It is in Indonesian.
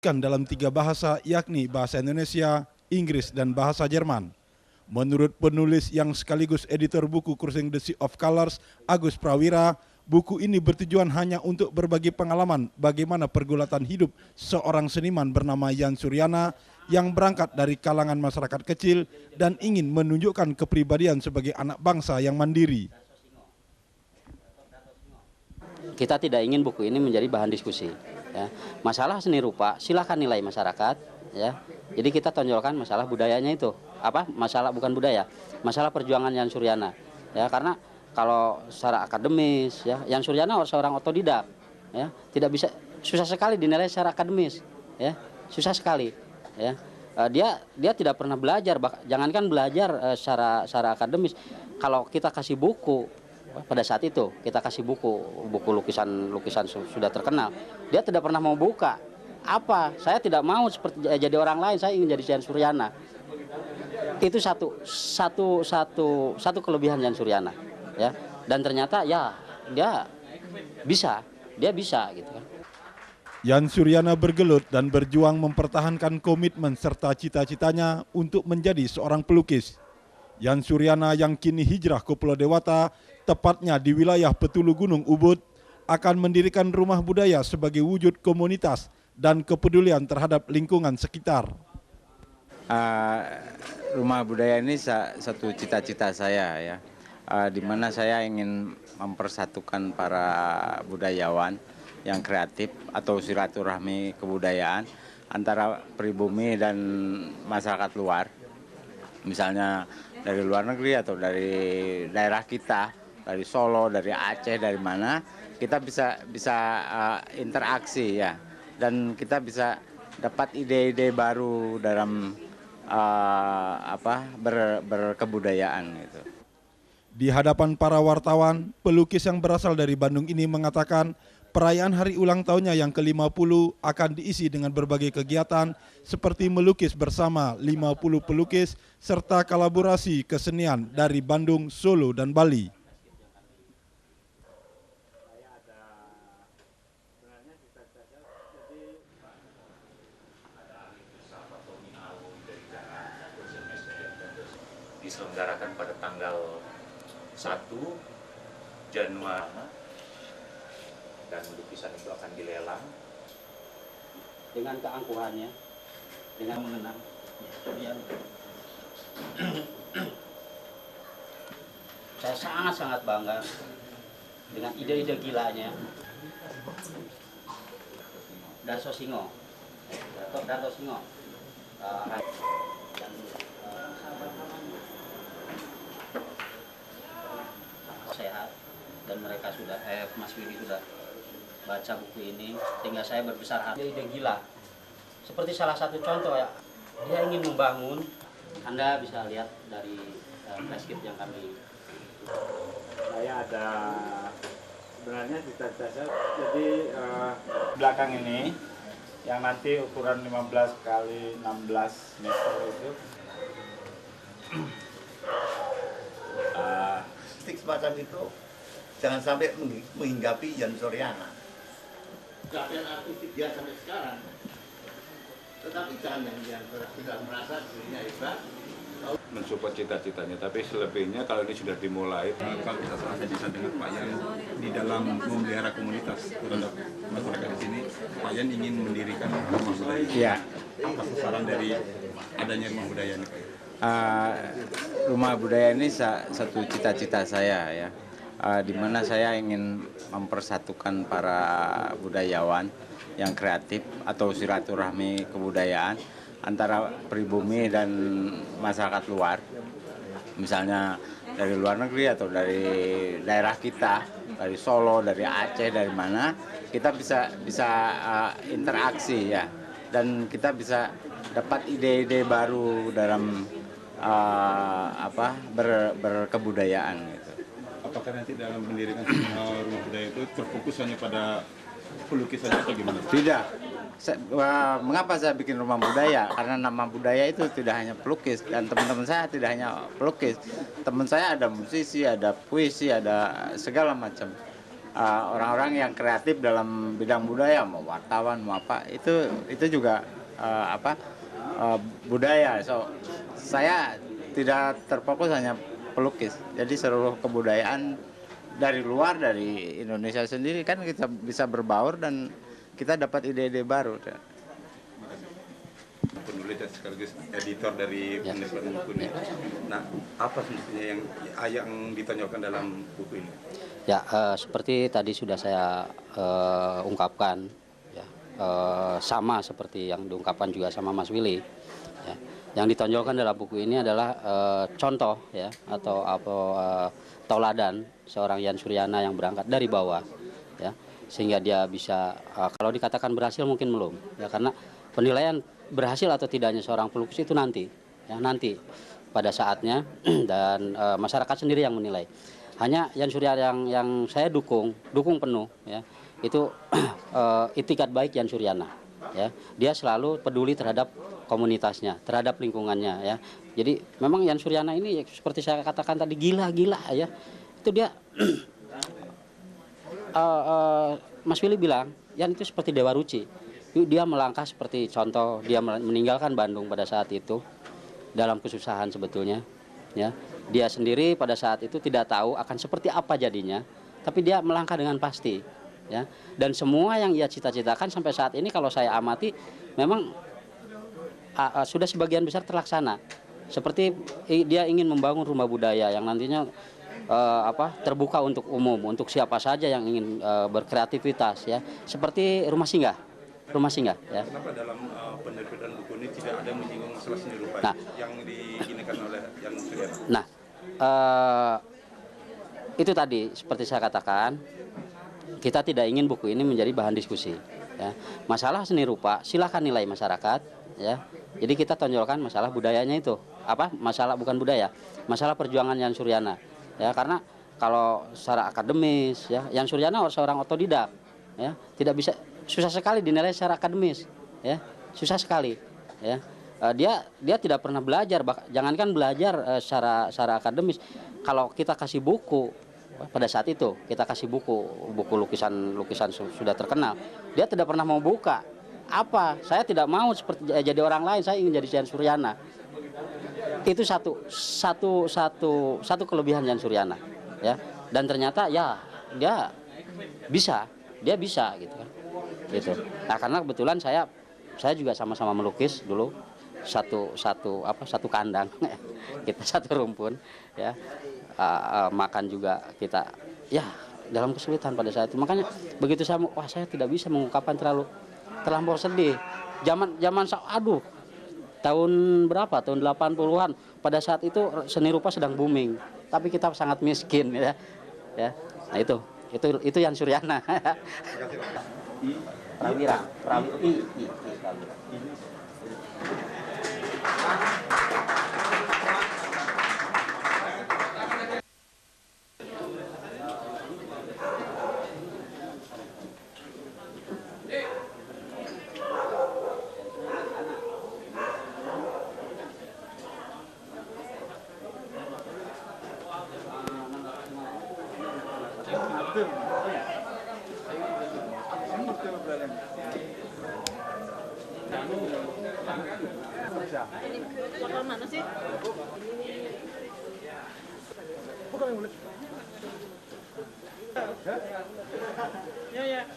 kan dalam 3 bahasa, yakni bahasa Indonesia, Inggris, dan bahasa Jerman. Menurut penulis yang sekaligus editor buku Crossing the Sea of Colors, Agus Prawira, buku ini bertujuan hanya untuk berbagi pengalaman bagaimana pergulatan hidup seorang seniman bernama Yan Suryana yang berangkat dari kalangan masyarakat kecil dan ingin menunjukkan kepribadian sebagai anak bangsa yang mandiri. Kita tidak ingin buku ini menjadi bahan diskusi. Ya. Masalah seni rupa silakan nilai masyarakat. Ya. Jadi kita tonjolkan masalah budayanya itu. Masalah bukan budaya, masalah perjuangan Yan Suryana. Ya, karena kalau secara akademis, ya, Yan Suryana seorang otodidak. Ya, tidak bisa, susah sekali dinilai secara akademis. Ya, susah sekali. Ya. Dia tidak pernah belajar, jangankan belajar secara akademis. Kalau kita kasih buku pada saat itu, kita kasih buku lukisan sudah terkenal, dia tidak pernah mau buka. Saya tidak mau seperti jadi orang lain, saya ingin jadi Yan Suryana. Itu satu kelebihan Yan Suryana, ya. Dan ternyata ya dia bisa gitu kan. Yan Suryana bergelut dan berjuang mempertahankan komitmen serta cita-citanya untuk menjadi seorang pelukis. Yan Suryana yang kini hijrah ke Pulau Dewata, tepatnya di wilayah Petulu Gunung Ubud, akan mendirikan rumah budaya sebagai wujud komunitas dan kepedulian terhadap lingkungan sekitar. Rumah budaya ini satu cita-cita saya, ya, di mana saya ingin mempersatukan para budayawan yang kreatif atau silaturahmi kebudayaan antara pribumi dan masyarakat luar, misalnya dari luar negeri atau dari daerah kita, dari Solo, dari Aceh, dari mana kita bisa interaksi, ya, dan kita bisa dapat ide-ide baru dalam berkebudayaan gitu. Di hadapan para wartawan, pelukis yang berasal dari Bandung ini mengatakan perayaan hari ulang tahunnya yang ke-50 akan diisi dengan berbagai kegiatan seperti melukis bersama 50 pelukis serta kolaborasi kesenian dari Bandung, Solo, dan Bali. Diselenggarakan pada tanggal 1 Januari dan lukisan itu akan dilelang Dengan keangkuhannya, dengan mengenang. Saya sangat bangga dengan ide-ide gilanya. Darso Singo. Sehat, dan mereka Mas Widi sudah baca buku ini sehingga saya berbesar hati. Ide gila seperti salah satu contoh, ya, dia ingin membangun. Anda bisa lihat dari flashcard yang kami. Saya ada sebenarnya cita-cita saya, jadi belakang ini yang nanti ukuran 15 kali 16 meter itu stik semacam itu jangan sampai menghinggapi Yan Suryana. Capaian artistik dia sampai sekarang. Tetapi jangan yang sudah merasa dirinya hebat. Mensupport cita-citanya, tapi selebihnya kalau ini sudah dimulai, kalau saya bisa dengar Pak Yan di dalam memelihara komunitas terhadap masyarakat di sini, Pak Yan ingin mendirikan rumah budaya. ya, Apa sasaran dari adanya rumah budaya ini? rumah budaya ini satu cita-cita saya, ya, di mana saya ingin mempersatukan para budayawan yang kreatif atau silaturahmi kebudayaan antara pribumi dan masyarakat luar, misalnya dari luar negeri atau dari daerah kita, dari Solo, dari Aceh, dari mana kita bisa interaksi, ya, dan kita bisa dapat ide-ide baru dalam berkebudayaan gitu. Apakah nanti dalam mendirikan rumah budaya itu terfokus hanya pada pelukis saja atau gimana? Tidak. Mengapa saya bikin rumah budaya? Karena nama budaya itu tidak hanya pelukis, dan teman-teman saya tidak hanya pelukis. Teman saya ada musisi, ada puisi, ada segala macam. orang-orang yang kreatif dalam bidang budaya, mau wartawan, mau apa, itu juga budaya. So saya tidak terfokus hanya pelukis. Jadi seluruh kebudayaan dari luar, dari Indonesia sendiri kan kita bisa berbaur dan kita dapat ide-ide baru. Penulis dan sekaligus editor dari penulisan buku ini. Nah, apa sebetulnya yang ditonjolkan dalam buku ini? Ya, seperti tadi sudah saya ungkapkan, ya, sama seperti yang diungkapkan juga sama Mas Willy. Ya. Yang ditonjolkan dalam buku ini adalah contoh, ya, atau tauladan seorang Yan Suryana yang berangkat dari bawah, ya, sehingga dia bisa, kalau dikatakan berhasil mungkin belum, ya, karena penilaian berhasil atau tidaknya seorang pelukis itu nanti, ya, nanti pada saatnya dan masyarakat sendiri yang menilai. Hanya Yan Suryana yang saya dukung penuh, ya, itu itikat baik Yan Suryana, ya. Dia selalu peduli terhadap komunitasnya, terhadap lingkungannya, ya. Jadi memang Yan Suryana ini seperti saya katakan tadi gila-gila, ya. Itu dia Mas Willy bilang, Yan itu seperti Dewa Ruci. Dia melangkah seperti contoh, dia meninggalkan Bandung pada saat itu dalam kesusahan sebetulnya, ya. Dia sendiri pada saat itu tidak tahu akan seperti apa jadinya, tapi dia melangkah dengan pasti, ya. Dan semua yang ia cita-citakan sampai saat ini kalau saya amati memang sudah sebagian besar terlaksana. Seperti dia ingin membangun rumah budaya yang nantinya terbuka untuk umum, untuk siapa saja yang ingin berkreativitas, ya. Seperti rumah singgah, ya. Kenapa dalam penerbitan buku ini tidak ada menyinggung masalah seni rupa yang diinikan oleh Yan Suryana? Nah, itu tadi seperti saya katakan, kita tidak ingin buku ini menjadi bahan diskusi, ya. Masalah seni rupa silakan nilai masyarakat, ya. Jadi kita tonjolkan masalah budayanya itu, masalah bukan budaya, masalah perjuangan Yan Suryana, ya. Karena kalau secara akademis, ya, Yan Suryana seorang otodidak, ya, tidak bisa, susah sekali dinilai secara akademis, ya, susah sekali, ya. Dia tidak pernah belajar, jangankan belajar secara akademis. Kalau kita kasih buku pada saat itu, kita kasih buku lukisan sudah terkenal, dia tidak pernah mau buka. Saya tidak mau seperti jadi orang lain, saya ingin jadi Yan Suryana. Itu satu kelebihan Yan Suryana, ya. Dan ternyata ya dia bisa gitu kan. Gitu. Nah, karena kebetulan saya juga sama-sama melukis dulu, satu kandang kita satu rumpun, ya. Makan juga kita, ya, dalam kesulitan pada saat itu. Makanya begitu saya tidak bisa mengungkapkan terlampau sedih. Tahun berapa? Tahun 80-an. Pada saat itu seni rupa sedang booming, tapi kita sangat miskin, ya. Ya. Nah, itu Yan Suryana. Prawira. Portal mana sih? Ya.